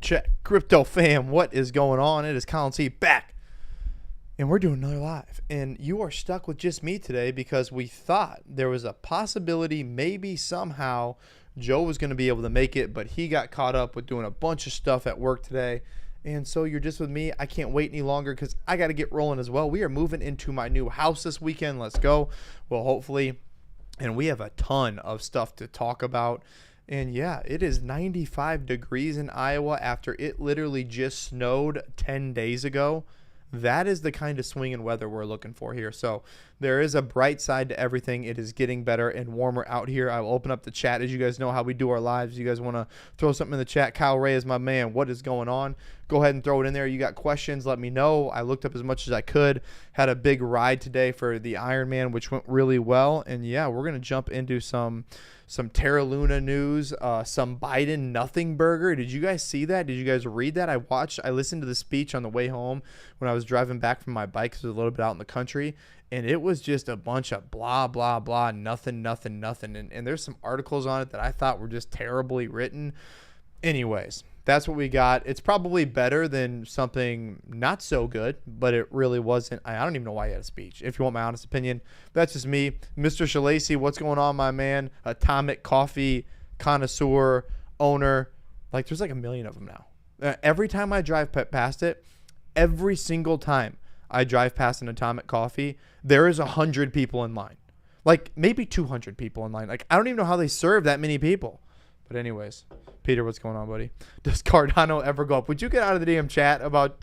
Check. Crypto fam, what is going on? It is Colin C back. And we're doing another live. And you are stuck with just me today because we thought there was a possibility maybe somehow Joe was going to be able to make it, but he got caught up with doing a bunch of stuff at work today. And so you're just with me. I can't wait any longer because I got to get rolling as well. We are moving into my new house this weekend. Let's go. Well, hopefully. And we have a ton of stuff to talk about. And yeah, it is 95 degrees in Iowa after it literally just snowed 10 days ago. That is the kind of swing in weather we're looking for here. So there is a bright side to everything. It is getting better and warmer out here. I will open up the chat. As you guys know how we do our lives. You guys want to throw something in the chat? Kyle Ray is my man. What is going on? Go ahead and throw it in there. You got questions, let me know. I looked up as much as I could. Had a big ride today for the Ironman, which went really well. And yeah, we're going to jump into some Terra Luna news, some Biden nothing burger. Did you guys see that? Did you guys read that? I listened to the speech on the way home when I was driving back from my bike because it was a little bit out in the country. And it was just a bunch of blah, blah, blah, nothing. And there's some articles on it that I thought were just terribly written. Anyways, that's what we got. It's probably better than something not so good, but it really wasn't. I don't even know why he had a speech, if you want my honest opinion. That's just me. Mr. Shalacy, what's going on, my man? Atomic Coffee connoisseur, owner. Like, there's like a million of them now. Every time I drive past it, every single time I drive past an Atomic Coffee, there is 100 people in line. Like, maybe 200 people in line. Like, I don't even know how they serve that many people. But anyways, Peter, what's going on, buddy? Does Cardano ever go up? Would you get out of the damn chat about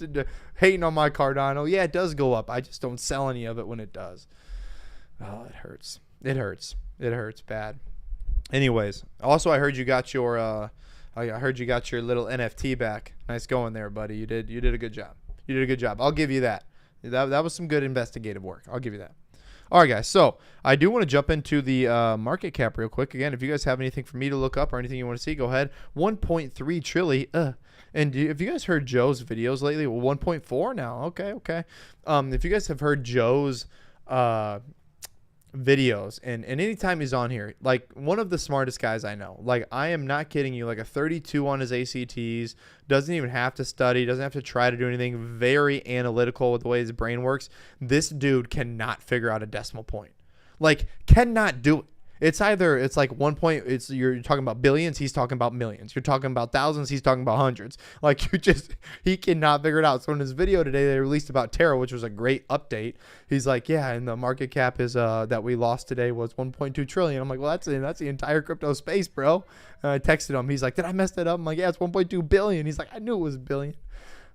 hating on my Cardano? Yeah, it does go up. I just don't sell any of it when it does. Oh, it hurts. It hurts. It hurts bad. Anyways, also I heard you got your little NFT back. Nice going there, buddy. You did a good job. You did a good job. I'll give you that. That was some good investigative work. I'll give you that. All right, guys, so I do want to jump into the market cap real quick. Again, if you guys have anything for me to look up or anything you want to see, go ahead. 1.3 trillion. And have you guys heard Joe's videos lately? Well, 1.4 now. Okay. If you guys have heard Joe's videos, and anytime he's on here, like, one of the smartest guys I know. Like, I am not kidding you. Like, a 32 on his ACTs, doesn't even have to study, doesn't have to try to do anything, very analytical with the way his brain works. This dude cannot figure out a decimal point. Like, cannot do it. It's like 1 point, you're talking about billions, he's talking about millions. You're talking about thousands, he's talking about hundreds. Like, he cannot figure it out. So in his video today they released about Terra, which was a great update. He's like, yeah, and the market cap is that we lost today was 1.2 trillion. I'm like, well, that's the entire crypto space, bro. And I texted him. He's like, did I mess that up? I'm like, yeah, it's 1.2 billion. He's like, I knew it was a billion.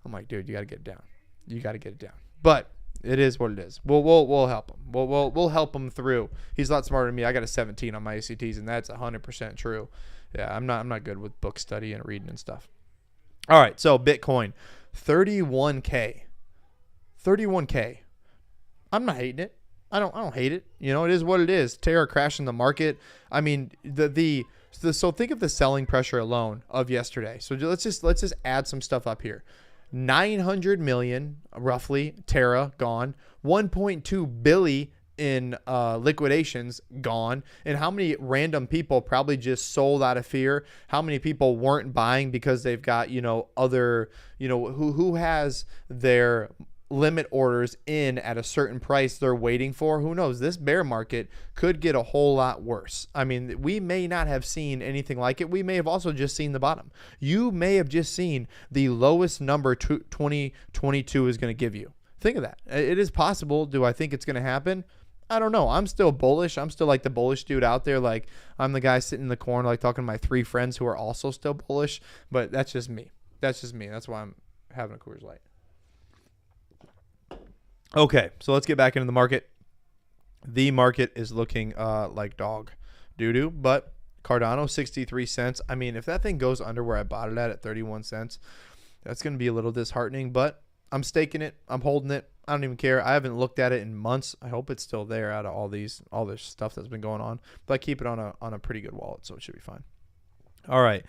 I'm like, dude, you got to get it down. You got to get it down. But it is what it is. We'll help him. We'll help him through. He's a lot smarter than me. I got a 17 on my ACTs, and that's 100% true. Yeah, I'm not good with book study and reading and stuff. All right, so Bitcoin, 31K. 31K. I'm not hating it. I don't hate it. You know, it is what it is. Terra crashing the market. I mean, so think of the selling pressure alone of yesterday. So let's just add some stuff up here. 900 million roughly Terra gone, 1.2 billion in liquidations gone, and how many random people probably just sold out of fear? How many people weren't buying because they've got other who has their limit orders in at a certain price they're waiting for? Who knows? This bear market could get a whole lot worse. I mean, we may not have seen anything like it. We may have also just seen the bottom. You may have just seen the lowest number 2022 is going to give you. Think of that. It is possible. Do I think it's going to happen? I don't know. I'm still bullish. I'm still like the bullish dude out there. Like, I'm the guy sitting in the corner, like talking to my 3 friends who are also still bullish. But that's just me. That's why I'm having a Coors Light. Okay, so let's get back into the market. The market is looking like dog doo-doo, but Cardano, 63 cents. I mean, if that thing goes under where I bought it at 31 cents, that's going to be a little disheartening, but I'm staking it. I'm holding it. I don't even care. I haven't looked at it in months. I hope it's still there out of all this stuff that's been going on, but I keep it on a pretty good wallet, so it should be fine. All right.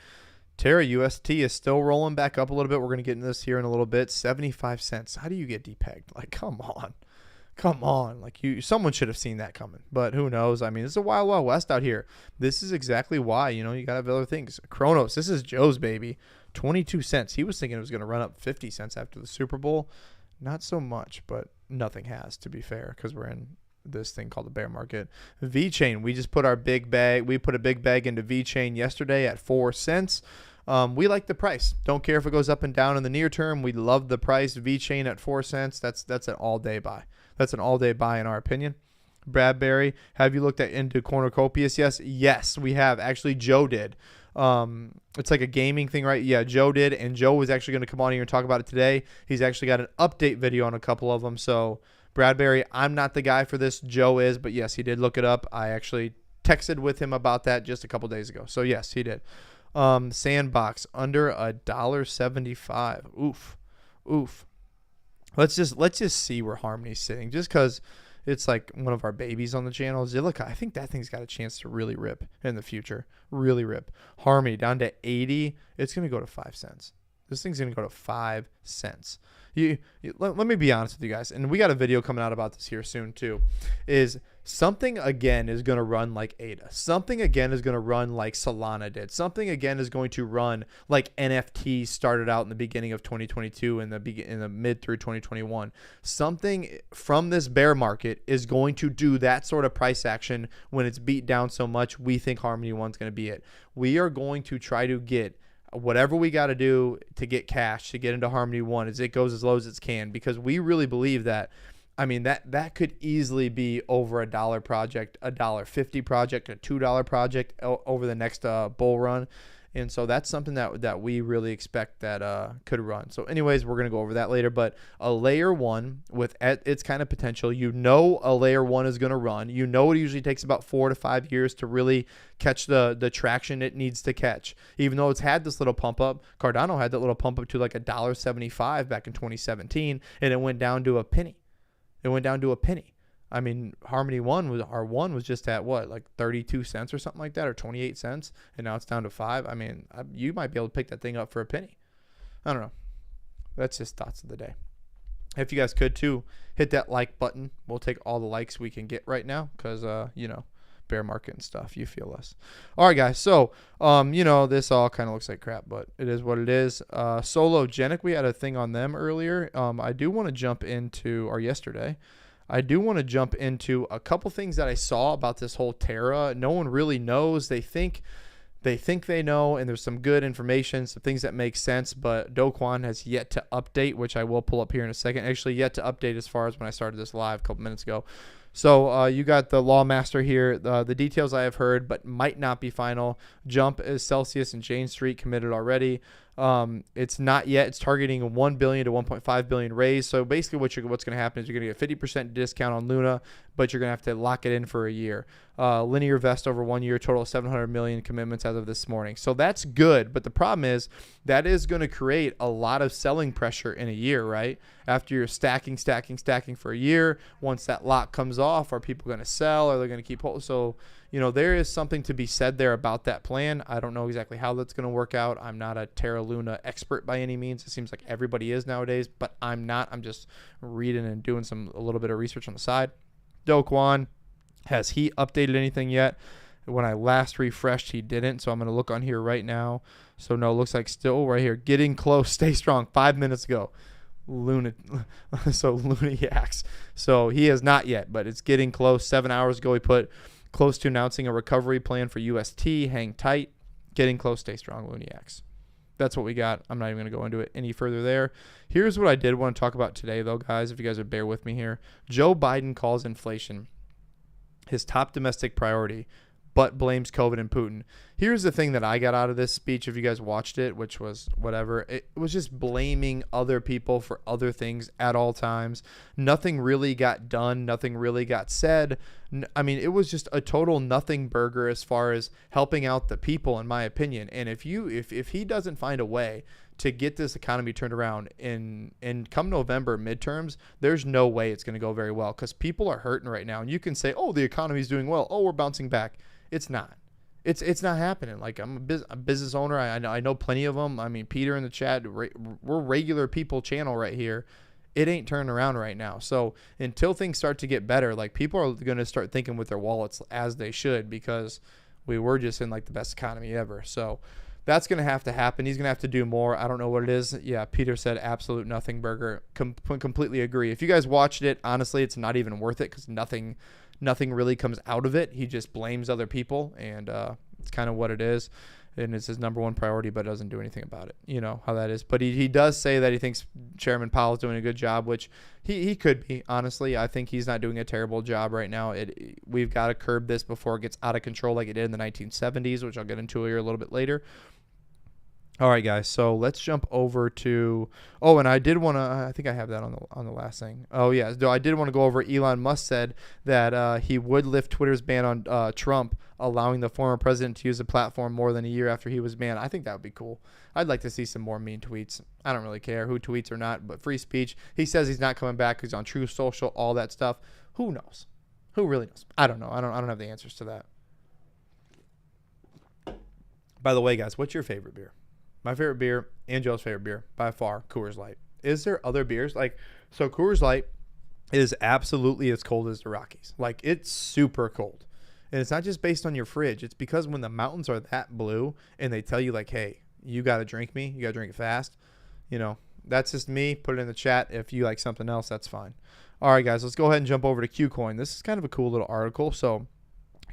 Terra UST is still rolling back up a little bit. We're going to get into this here in a little bit. 75 cents. How do you get depegged? Like, come on. Like, someone should have seen that coming, but who knows? I mean, it's a wild, wild west out here. This is exactly why, you got to have other things. Kronos, this is Joe's baby. 22 cents. He was thinking it was going to run up 50 cents after the Super Bowl. Not so much, but nothing has, to be fair, because we're in this thing called the bear market. VeChain, we just put our big bag. We put a big bag into VeChain yesterday at 4 cents. We like the price. Don't care if it goes up and down in the near term. We love the price. VeChain at 4 cents. That's an all-day buy. That's an all-day buy in our opinion. Bradbury, have you looked into Cornucopias? Yes, we have. Actually, Joe did. It's like a gaming thing, right? Yeah, Joe did, and Joe was actually going to come on here and talk about it today. He's actually got an update video on a couple of them. So Bradbury, I'm not the guy for this. Joe is, but yes, he did look it up. I actually texted with him about that just a couple days ago. So yes, he did. Sandbox under $1.75. Oof. Let's just see where Harmony's sitting, just because it's like one of our babies on the channel. Look, I think that thing's got a chance to really rip in the future. Really rip. Harmony down to 80. It's going to go to 5 cents. This thing's going to go to 5 cents. Let me be honest with you guys, and we got a video coming out about this here soon too, is something again is going to run like ADA. Something again is going to run like Solana did. Something again is going to run like NFTs started out in the beginning of 2022 and in the mid through 2021. Something from this bear market is going to do that sort of price action when it's beat down so much. We think Harmony One's going to be it. We are going to try to get whatever we got to do to get cash to get into Harmony One as it goes as low as it can, because we really believe that, I mean, that could easily be over $1 project, $1.50 project, a $2 project over the next bull run. And so that's something that we really expect that could run. So anyways, we're going to go over that later. But a layer one with its kind of potential, a layer one is going to run. It usually takes about 4 to 5 years to really catch the traction it needs to catch. Even though it's had this little pump up, Cardano had that little pump up to like $1.75 back in 2017, and it went down to a penny. I mean, Harmony One was just at what, like 32 cents or something like that, or 28 cents, and now it's down to 5. I mean, you might be able to pick that thing up for a penny. I don't know. That's just thoughts of the day. If you guys could too, hit that like button. We'll take all the likes we can get right now, because bear market and stuff. You feel us. All right, guys. So this all kind of looks like crap, but it is what it is. Sologenic, we had a thing on them earlier. I do want to jump into, or yesterday. I do want to jump into a couple things that I saw about this whole Terra. No one really knows. They think they know, and there's some good information, some things that make sense, but KuCoin has yet to update, which I will pull up here in a second. Actually, yet to update as far as when I started this live a couple minutes ago. So you got the Lawmaster here. The details I have heard, but might not be final. Jump is Celsius and Jane Street committed already. It's not yet. It's targeting a 1 billion to 1.5 billion raise. So basically what's going to happen is you're going to get a 50% discount on Luna, but you're going to have to lock it in for a year. Linear vest over 1 year, total of 700 million commitments as of this morning. So that's good. But the problem is that is going to create a lot of selling pressure in a year, right? After you're stacking for a year, once that lock comes off, are people going to sell? Or are they going to keep holding? So, there is something to be said there about that plan. I don't know exactly how that's going to work out. I'm not a Terra Luna expert by any means. It seems like everybody is nowadays, but I'm not. I'm just reading and doing a little bit of research on the side. KuCoin, has he updated anything yet? When I last refreshed, he didn't. So I'm going to look on here right now. So no, it looks like still right here. Getting close. Stay strong. 5 minutes ago. Luna yaks. So he has not yet, but it's getting close. 7 hours ago, he put close to announcing a recovery plan for UST. Hang tight. Getting close. Stay strong. Luniacs. That's what we got. I'm not even going to go into it any further there. Here's what I did want to talk about today, though, guys, if you guys would bear with me here. Joe Biden calls inflation his top domestic priority, but blames COVID and Putin. Here's the thing that I got out of this speech, if you guys watched it, which was whatever. It was just blaming other people for other things at all times. Nothing really got done. Nothing really got said. I mean, it was just a total nothing burger as far as helping out the people, in my opinion. And if he doesn't find a way to get this economy turned around in come November midterms, there's no way it's going to go very well, because people are hurting right now. And you can say, oh, the economy's doing well. Oh, we're bouncing back. It's not. It's not happening. Like, I'm a business owner. I know plenty of them. I mean, Peter in the chat, we're regular people channel right here. It ain't turning around right now. So until things start to get better, like, people are going to start thinking with their wallets, as they should, because we were just in like the best economy ever. So that's going to have to happen. He's going to have to do more. I don't know what it is. Yeah, Peter said absolute nothing burger. Completely agree. If you guys watched it, honestly, it's not even worth it because nothing really comes out of it. He just blames other people, and it's kind of what it is. And it's his number one priority, but doesn't do anything about it. You know how that is. But he does say that he thinks Chairman Powell is doing a good job, which he could be. Honestly, I think he's not doing a terrible job right now. We've got to curb this before it gets out of control like it did in the 1970s, which I'll get into here a little bit later. All right, guys. So let's jump over to. Oh, and I did want to. I think I have that on the last thing. Oh yeah, so I did want to go over. Elon Musk said that he would lift Twitter's ban on Trump, allowing the former president to use the platform more than a year after he was banned. I think that would be cool. I'd like to see some more mean tweets. I don't really care who tweets or not, but free speech. He says he's not coming back. He's on True Social, all that stuff. Who knows? Who really knows? I don't know. I don't have the answers to that. By the way, guys, what's your favorite beer? My favorite beer, and Joe's favorite beer, by far, Coors Light. Is there other beers? So Coors Light is absolutely as cold as the Rockies. It's super cold. And it's not just based on your fridge. It's because when the mountains are that blue and they tell you, hey, you got to drink me. You got to drink it fast. That's just me. Put it in the chat. If you like something else, that's fine. All right, guys, let's go ahead and jump over to KuCoin. This is kind of a cool little article. So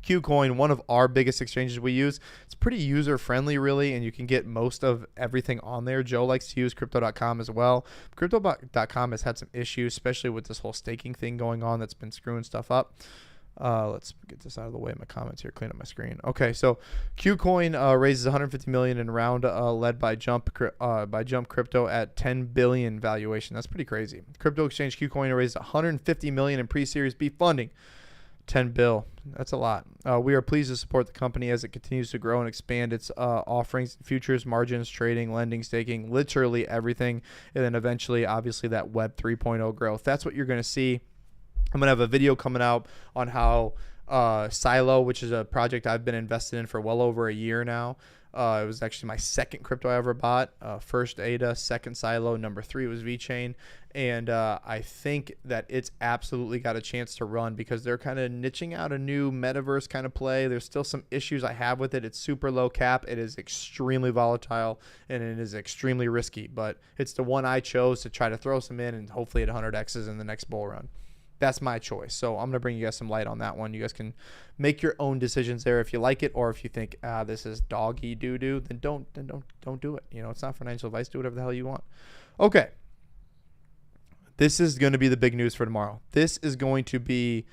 KuCoin, one of our biggest exchanges we use. It's pretty user-friendly, really, and you can get most of everything on there. Joe likes to use Crypto.com as well. Crypto.com has had some issues, especially with this whole staking thing going on that's been screwing stuff up. Let's get this out of the way. My comments here, clean up my screen. Okay, so KuCoin raises 150 million in round led by Jump Crypto at 10 billion valuation. That's pretty crazy. Crypto exchange KuCoin raised 150 million in pre-Series B funding. 10 bill. That's a lot. We are pleased to support the company as it continues to grow and expand its offerings, futures, margins, trading, lending, staking, literally everything. And then eventually, obviously, that Web 3.0 growth. That's what you're going to see. I'm going to have a video coming out on how Silo, which is a project I've been invested in for well over a year now. It was actually my second crypto I ever bought. First ADA, second Silo, number 3 was VeChain. And I think that it's absolutely got a chance to run because they're kind of niching out a new metaverse kind of play. There's still some issues I have with it. It's super low cap. It is extremely volatile and it is extremely risky. But it's the one I chose to try to throw some in and hopefully at 100Xs in the next bull run. That's my choice. So I'm going to bring you guys some light on that one. You guys can make your own decisions there if you like it, or if you think this is doggy doo-doo, then don't do it. It's not financial advice. Do whatever the hell you want. Okay. This is going to be the big news for tomorrow. This is going to be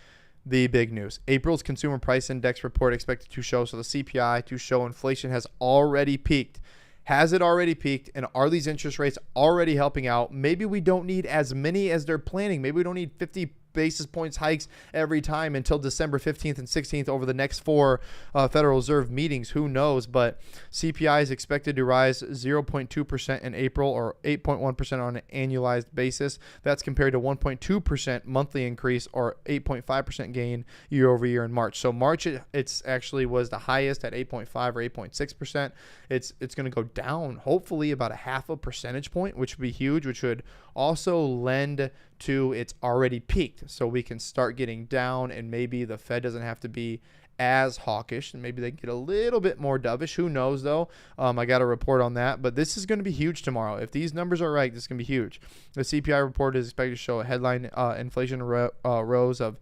the big news. April's consumer price index report expected to show, so the CPI to show inflation has already peaked. Has it already peaked? And are these interest rates already helping out? Maybe we don't need as many as they're planning. Maybe we don't need 50 basis points hikes every time until December 15th and 16th over the next 4 Federal Reserve meetings. Who knows? But CPI is expected to rise 0.2% in April or 8.1% on an annualized basis. That's compared to 1.2% monthly increase or 8.5% gain year over year in March. So March, it's actually was the highest at 8.5 or 8.6%. It's going to go down hopefully about a half a percentage point, which would be huge, which would also lend to it's already peaked. So we can start getting down and maybe the Fed doesn't have to be as hawkish and maybe they get a little bit more dovish. Who knows though? I got a report on that, but this is going to be huge tomorrow. If these numbers are right, this is going to be huge. The CPI report is expected to show a headline inflation rose of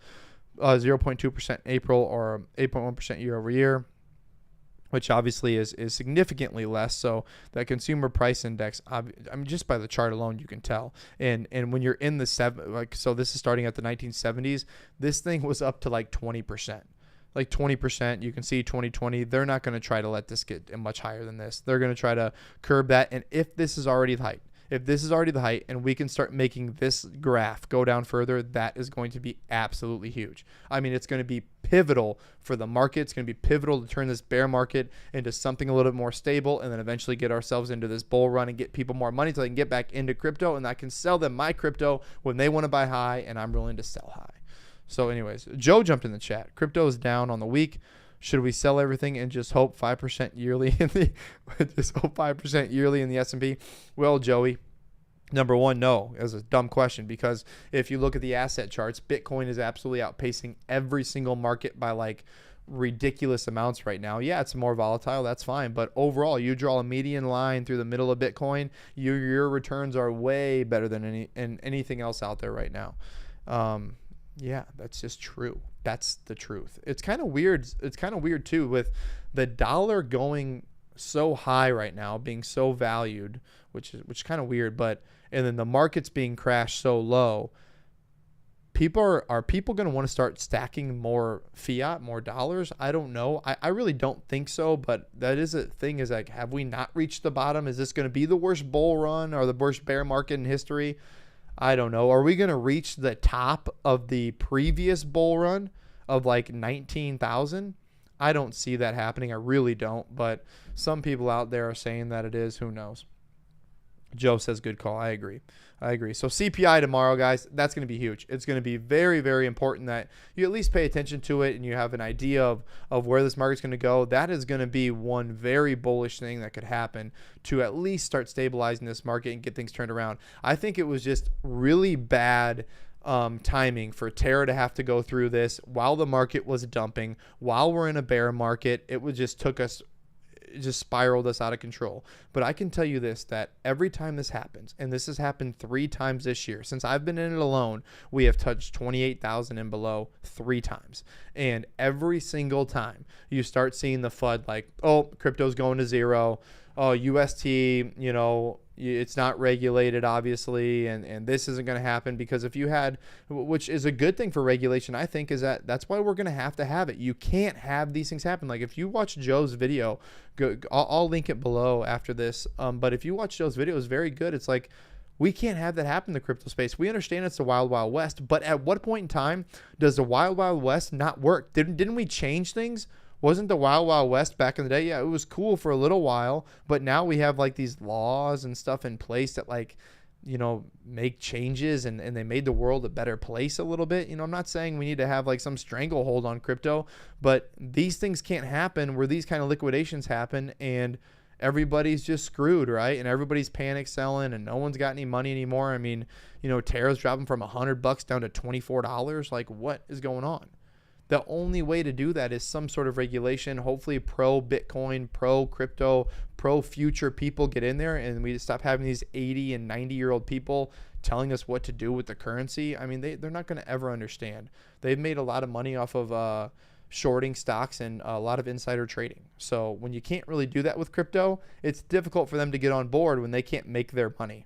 0.2% in April or 8.1% year over year, which obviously is significantly less. So that consumer price index, just by the chart alone, you can tell. And when you're in the so this is starting at the 1970s, this thing was up to 20%. 20%, you can see 2020, they're not going to try to let this get much higher than this. They're going to try to curb that. And if this is already the height, and we can start making this graph go down further, that is going to be absolutely huge. It's going to be pivotal for the market. It's going to be pivotal to turn this bear market into something a little bit more stable and then eventually get ourselves into this bull run and get people more money so they can get back into crypto, and I can sell them my crypto when they want to buy high and I'm willing to sell high. So anyways, Joe jumped in the chat. Crypto is down on the week. Should we sell everything and just hope 5% yearly in the S&P? Well, Joey, number one, no. It was a dumb question because if you look at the asset charts, Bitcoin is absolutely outpacing every single market by ridiculous amounts right now. Yeah, it's more volatile. That's fine. But overall, you draw a median line through the middle of Bitcoin, your returns are way better than anything else out there right now. Yeah, that's just true. That's the truth. It's kind of weird. It's kind of weird too, with the dollar going so high right now, being so valued, which is kind of weird. But and then the markets being crashed so low. Are people going to want to start stacking more fiat, more dollars? I don't know. I really don't think so, but that is a thing, is like, have we not reached the bottom? Is this going to be the worst bull run or the worst bear market in history? I don't know. Are we going to reach the top of the previous bull run of like 19,000? I don't see that happening. I really don't, but some people out there are saying that it is. Who knows? Joe says good call. I agree. So CPI tomorrow, guys, that's going to be huge. It's going to be very, very important that you at least pay attention to it and you have an idea of where this market's going to go. That is going to be one very bullish thing that could happen to at least start stabilizing this market and get things turned around. I think it was just really bad timing for Terra to have to go through this while the market was dumping, while we're in a bear market. It just spiraled us out of control. But I can tell you this, that every time this happens, and this has happened 3 times this year, since I've been in it alone, we have touched 28,000 and below 3 times. And every single time you start seeing the FUD, like, oh, crypto's going to zero. Oh, UST, it's not regulated, obviously, and this isn't going to happen, because if you had, which is a good thing for regulation, I think, is that's why we're going to have it. You can't have these things happen. Like, if you watch Joe's video, I'll link it below after this, but if you watch Joe's video, it's very good. It's like, we can't have that happen in the crypto space. We understand it's the wild, wild west, but at what point in time does the wild, wild west not work? Didn't we change things? Wasn't the Wild Wild West back in the day? Yeah, it was cool for a little while, but now we have like these laws and stuff in place that make changes, and they made the world a better place a little bit. I'm not saying we need to have like some stranglehold on crypto, but these things can't happen where these kind of liquidations happen and everybody's just screwed, right? And everybody's panic selling and no one's got any money anymore. I mean, Terra's dropping from $100 down to $24. Like, what is going on? The only way to do that is some sort of regulation, hopefully pro Bitcoin, pro crypto, pro future people get in there, and we stop having these 80 and 90-year-old people telling us what to do with the currency. I mean, they're not going to ever understand. They've made a lot of money off of shorting stocks and a lot of insider trading. So when you can't really do that with crypto, it's difficult for them to get on board when they can't make their money.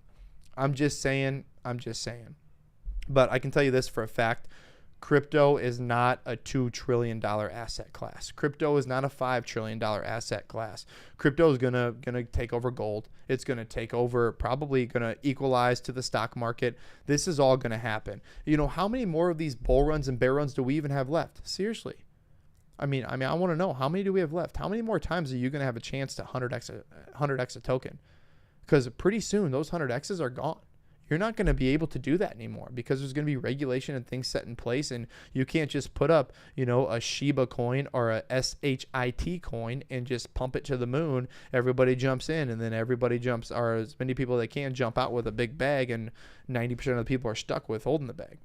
I'm just saying. But I can tell you this for a fact. Crypto is not a $2 trillion asset class. Crypto is not a $5 trillion asset class. Crypto is gonna take over gold. It's gonna take over, probably gonna equalize to the stock market. This is all gonna happen. How many more of these bull runs and bear runs do we even have left? Seriously. I mean, I want to know, how many do we have left? How many more times are you gonna have a chance to 100x a token? Because pretty soon those 100x's are gone. You're not going to be able to do that anymore because there's going to be regulation and things set in place, and you can't just put up, a Shiba coin or a SHIT coin and just pump it to the moon. Everybody jumps in, and then everybody jumps, or as many people that can jump out with a big bag, and 90% of the people are stuck with holding the bag.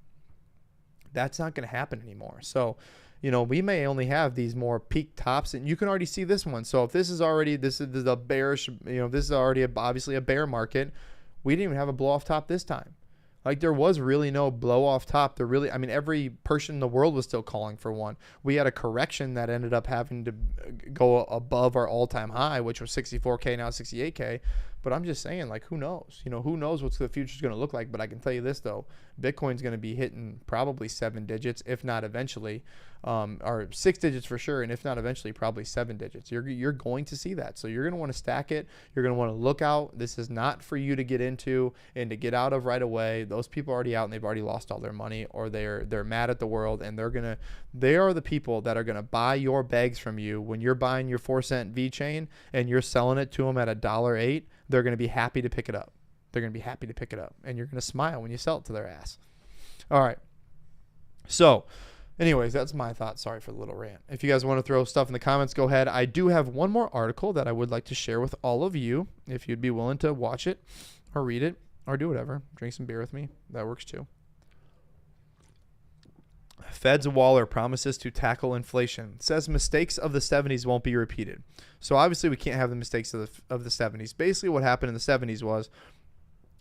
That's not going to happen anymore. So, we may only have these more peak tops, and you can already see this one. So if this is a bearish, this is already obviously a bear market. We didn't even have a blow off top this time. Like, there was really no blow off top. Every person in the world was still calling for one. We had a correction that ended up having to go above our all-time high, which was 64K, now 68K. But I'm just saying, like, who knows? Who knows what the future is going to look like? But I can tell you this, though. Bitcoin's going to be hitting probably 7 digits, if not eventually, or 6 digits for sure, and if not eventually, probably 7 digits. You're going to see that. So you're going to want to stack it. You're going to want to look out. This is not for you to get into and to get out of right away. Those people are already out, and they've already lost all their money, or they're mad at the world, and they are the people that are going to buy your bags from you when you're buying your 4-cent VeChain and you're selling it to them at $1.08. They're going to be happy to pick it up. And you're going to smile when you sell it to their ass. All right. So, anyways, that's my thought. Sorry for the little rant. If you guys want to throw stuff in the comments, go ahead. I do have one more article that I would like to share with all of you. If you'd be willing to watch it or read it or do whatever, drink some beer with me, that works too. Fed's Waller promises to tackle inflation. Says mistakes of the 70s won't be repeated. So obviously we can't have the mistakes of the 70s. Basically what happened in the 70s was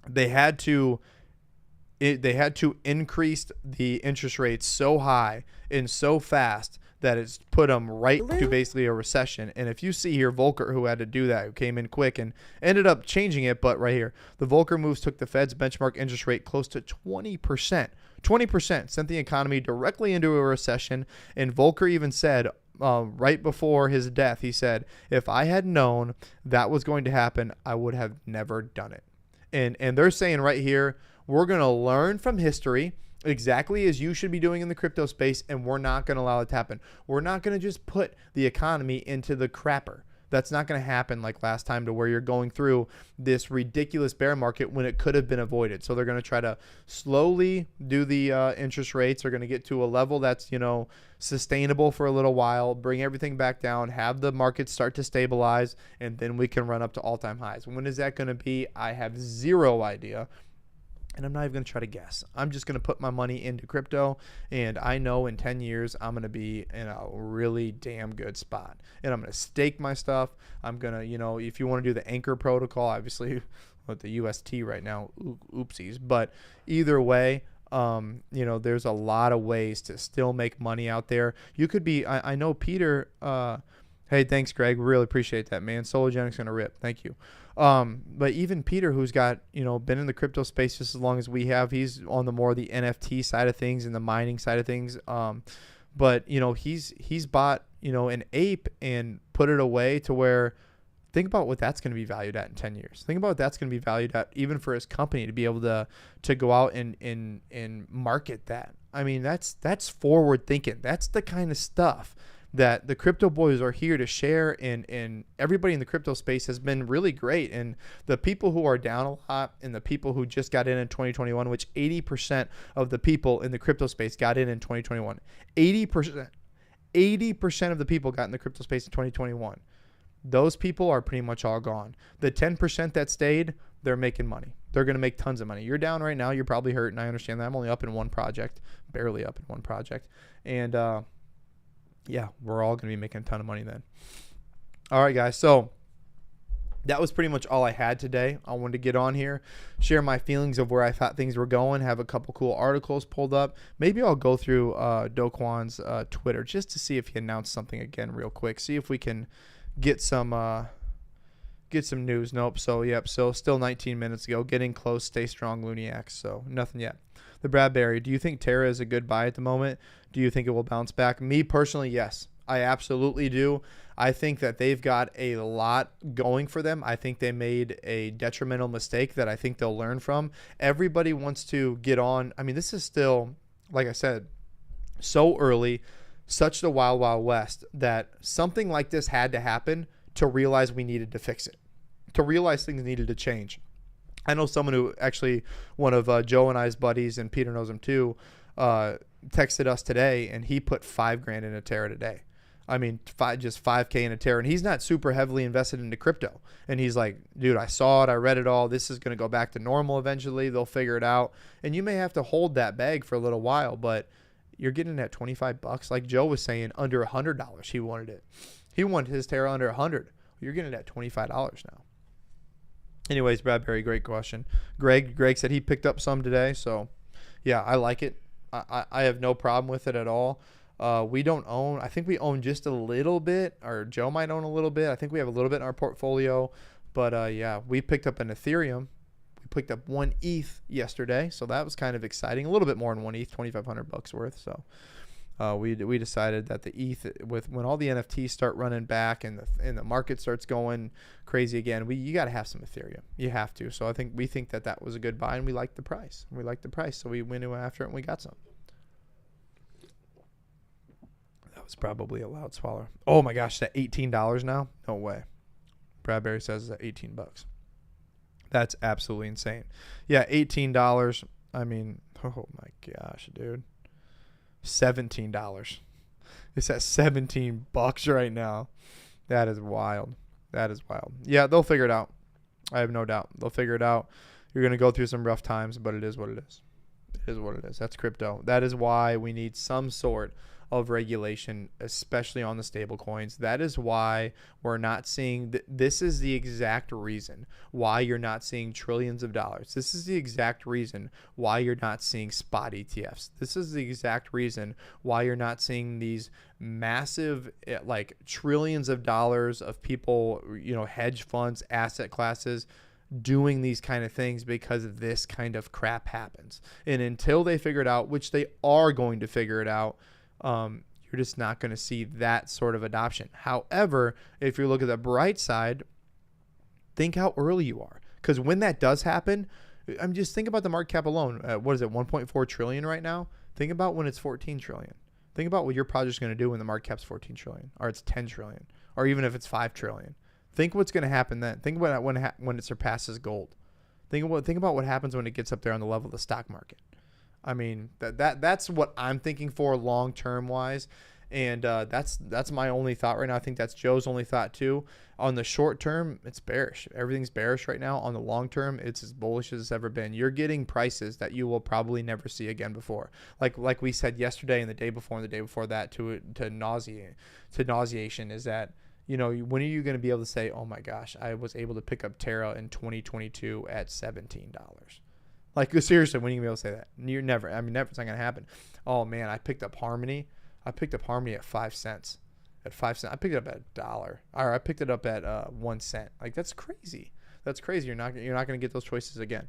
they had to increase the interest rates so high and so fast that it's put them right to basically a recession. And if you see here, Volcker, who had to do that, who came in quick and ended up changing it, but right here, the Volcker moves took the Fed's benchmark interest rate close to 20%. 20% sent the economy directly into a recession. And Volcker even said right before his death, he said, if I had known that was going to happen, I would have never done it. And they're saying right here, we're going to learn from history exactly as you should be doing in the crypto space, and we're not going to allow it to happen. We're not going to just put the economy into the crapper. That's not going to happen like last time, to where you're going through this ridiculous bear market when it could have been avoided. So they're going to try to slowly do the interest rates. They're going to get to a level that's, sustainable for a little while, bring everything back down, have the market start to stabilize, and then we can run up to all-time highs. When is that going to be? I have zero idea. And I'm not even going to try to guess. I'm just going to put my money into crypto. And I know in 10 years, I'm going to be in a really damn good spot. And I'm going to stake my stuff. I'm going to, if you want to do the Anchor protocol, obviously with the UST right now, oopsies. But either way, there's a lot of ways to still make money out there. You could be, I know Peter, hey, thanks, Greg. Really appreciate that, man. Sologenic's going to rip. Thank you. But even Peter, who's got, been in the crypto space just as long as we have, he's on the more the NFT side of things and the mining side of things. But he's bought, an ape and put it away to where, think about what that's going to be valued at in 10 years. Think about what that's going to be valued at even for his company to be able to go out and market that. I mean, that's forward thinking. That's the kind of stuff that the crypto boys are here to share, and everybody in the crypto space has been really great. And the people who are down a lot and the people who just got in 2021, which 80% of the people in the crypto space got in 2021. 80% of the people got in the crypto space in 2021. Those people are pretty much all gone. The 10% that stayed, they're making money. They're going to make tons of money. You're down right now. You're probably hurt, and I understand that. I'm only up in one project, barely up in one project. And, yeah, we're all going to be making a ton of money then. All right, guys. So that was pretty much all I had today. I wanted to get on here, share my feelings of where I thought things were going, have a couple cool articles pulled up. Maybe I'll go through Do Kwon's Twitter just to see if he announced something again real quick. See if we can get some news. Nope. So still 19 minutes ago. Getting close. Stay strong, Luniacs. So nothing yet. The Bradbury, do you think Terra is a good buy at the moment? Do you think it will bounce back? Me personally, yes. I absolutely do. I think that they've got a lot going for them. I think they made a detrimental mistake that I think they'll learn from. Everybody wants to get on. I mean, this is still, like I said, so early, such the wild, wild west, that something like this had to happen to realize we needed to fix it, to realize things needed to change. I know someone who actually, one of Joe and I's buddies, and Peter knows him too, texted us today, and he put $5,000 in a Terra today. I mean, just $5K in a Terra, and he's not super heavily invested into crypto. And he's like, dude, I saw it, I read it all. This is going to go back to normal eventually. They'll figure it out. And you may have to hold that bag for a little while, but you're getting at $25. Like Joe was saying, under $100, he wanted it. He wanted his Terra under $100. You're getting it at $25 now. Anyways, Bradbury, great question. Greg said he picked up some today, so yeah, I like it. I have no problem with it at all. We don't own. I think we own just a little bit, or Joe might own a little bit. I think we have a little bit in our portfolio, but yeah, we picked up an Ethereum. We picked up 1 ETH yesterday, so that was kind of exciting. A little bit more than 1 ETH, $2,500 worth. So we decided that the ETH, when all the NFTs start running back and the market starts going crazy again, you got to have some Ethereum. You have to. So we think that was a good buy, and we liked the price. So we went after it and we got some. That was probably a loud swallow. Oh my gosh, that $18 now? No way. Bradbury says it's at $18. That's absolutely insane. Yeah, $18. I mean, oh my gosh, dude. $17. It's at $17 right now. That is wild. Yeah, they'll figure it out. I have no doubt. They'll figure it out. You're going to go through some rough times, but it is what it is. It is what it is. That's crypto. That is why we need some sort of regulation, especially on the stable coins. That is why we're not seeing this is the exact reason why you're not seeing trillions of dollars. This is the exact reason why you're not seeing spot ETFs. This is the exact reason why you're not seeing these massive, like, trillions of dollars of people, hedge funds, asset classes doing these kind of things, because this kind of crap happens. And until they figure it out, which they are going to figure it out, you're just not going to see that sort of adoption. However, if you look at the bright side, think how early you are. Because when that does happen, just think about the market cap alone. What is it, 1.4 trillion right now? Think about when it's 14 trillion. Think about what your project's going to do when the market cap's 14 trillion, or it's 10 trillion, or even if it's 5 trillion. Think what's going to happen then. Think about when it surpasses gold. Think about what happens when it gets up there on the level of the stock market. I mean, that's what I'm thinking for long-term wise. And that's my only thought right now. I think that's Joe's only thought too. On the short term, it's bearish. Everything's bearish right now. On the long term, it's as bullish as it's ever been. You're getting prices that you will probably never see again before. Like we said yesterday and the day before and the day before that to nauseation is that, when are you going to be able to say, oh my gosh, I was able to pick up Terra in 2022 at $17? Like, seriously, when are you going to be able to say that? You're never. I mean, never. It's not going to happen. Oh, man, I picked up Harmony. At 5 cents. At 5 cents. I picked it up at $1. Or I picked it up at 1 cent. Like, that's crazy. That's crazy. You're not going to get those choices again.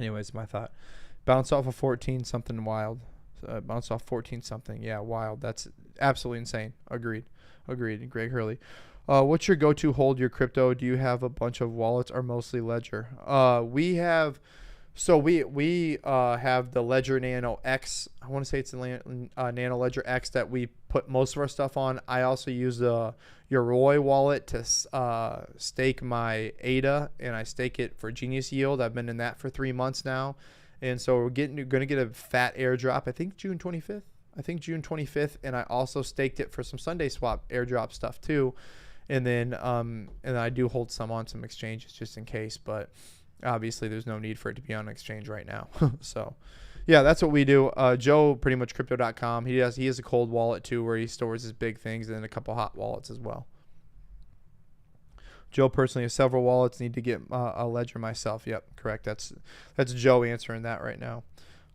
Anyways, my thought. Bounce off of 14, something wild. Bounce off 14 something. Yeah, wild. That's absolutely insane. Agreed. Greg Hurley. What's your go-to hold your crypto? Do you have a bunch of wallets or mostly Ledger? We have the Ledger Nano X. I want to say it's the Nano Ledger X that we put most of our stuff on. I also use the Yoroi wallet to stake my ADA, and I stake it for Genius Yield. I've been in that for 3 months now. And so we're going to get a fat airdrop, I think June 25th. And I also staked it for some Sunday Swap airdrop stuff too. And then I do hold some on some exchanges just in case, but obviously there's no need for it to be on an exchange right now. So yeah, that's what we do. Joe, pretty much crypto.com. He has a cold wallet too, where he stores his big things, and then a couple hot wallets as well. Joe personally has several wallets. Need to get a Ledger myself. Yep, correct. That's Joe answering that right now.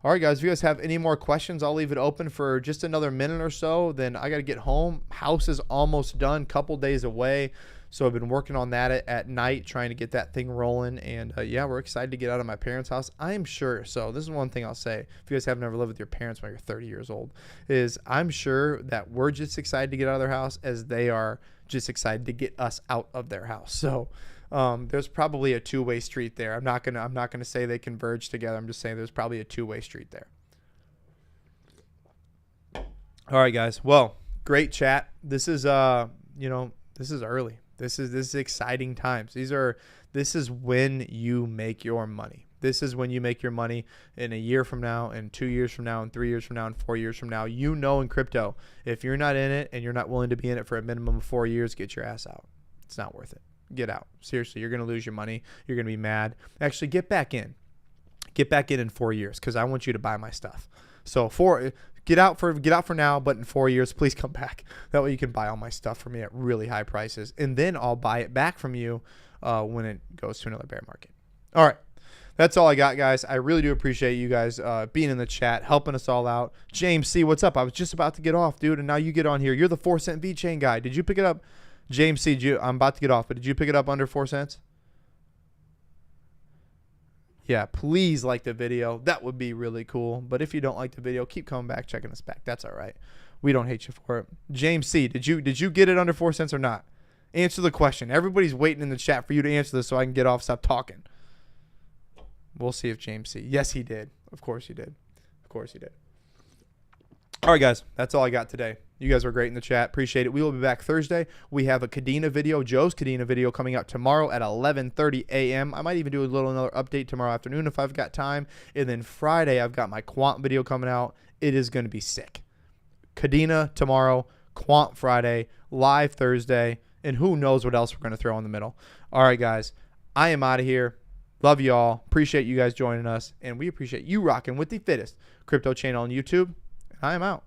All right, guys, if you guys have any more questions, I'll leave it open for just another minute or so. Then I got to get home. House is almost done, couple days away. So I've been working on that at night, trying to get that thing rolling. And, yeah, we're excited to get out of my parents' house. I am sure. So this is one thing I'll say. If you guys haven't ever lived with your parents when you're 30 years old, is I'm sure that we're just excited to get out of their house as they are just excited to get us out of their house. So there's probably a two-way street there. I'm not gonna say they converge together. I'm just saying there's probably a two-way street there. All right, guys. Well, great chat. This is this is early. This is exciting times. This is when you make your money. This is when you make your money in a year from now, and 2 years from now, and 3 years from now, and 4 years from now. In crypto, if you're not in it and you're not willing to be in it for a minimum of 4 years, get your ass out. It's not worth it. Get out. Seriously, you're going to lose your money. You're going to be mad. Actually, get back in. Get back in 4 years, because I want you to buy my stuff. So get out for now, but in 4 years, please come back. That way you can buy all my stuff from me at really high prices, and then I'll buy it back from you when it goes to another bear market. All right. That's all I got, guys. I really do appreciate you guys being in the chat, helping us all out. James C., what's up? I was just about to get off, dude, and now you get on here. You're the 4 cent VeChain guy. Did you pick it up? James C., I'm about to get off, but did you pick it up under 4 cents? Yeah, please like the video. That would be really cool. But if you don't like the video, keep coming back, checking us back. That's all right. We don't hate you for it. James C., did you get it under 4 cents or not? Answer the question. Everybody's waiting in the chat for you to answer this so I can get off, stop talking. We'll see if James C. Yes, he did. Of course he did. Of course he did. All right, guys. That's all I got today. You guys were great in the chat. Appreciate it. We will be back Thursday. We have a Kadena video, Joe's Kadena video, coming out tomorrow at 11:30 a.m. I might even do another update tomorrow afternoon if I've got time. And then Friday, I've got my Quant video coming out. It is going to be sick. Kadena tomorrow, Quant Friday, live Thursday, and who knows what else we're going to throw in the middle. All right, guys. I am out of here. Love you all. Appreciate you guys joining us. And we appreciate you rocking with the fittest crypto channel on YouTube. And I am out.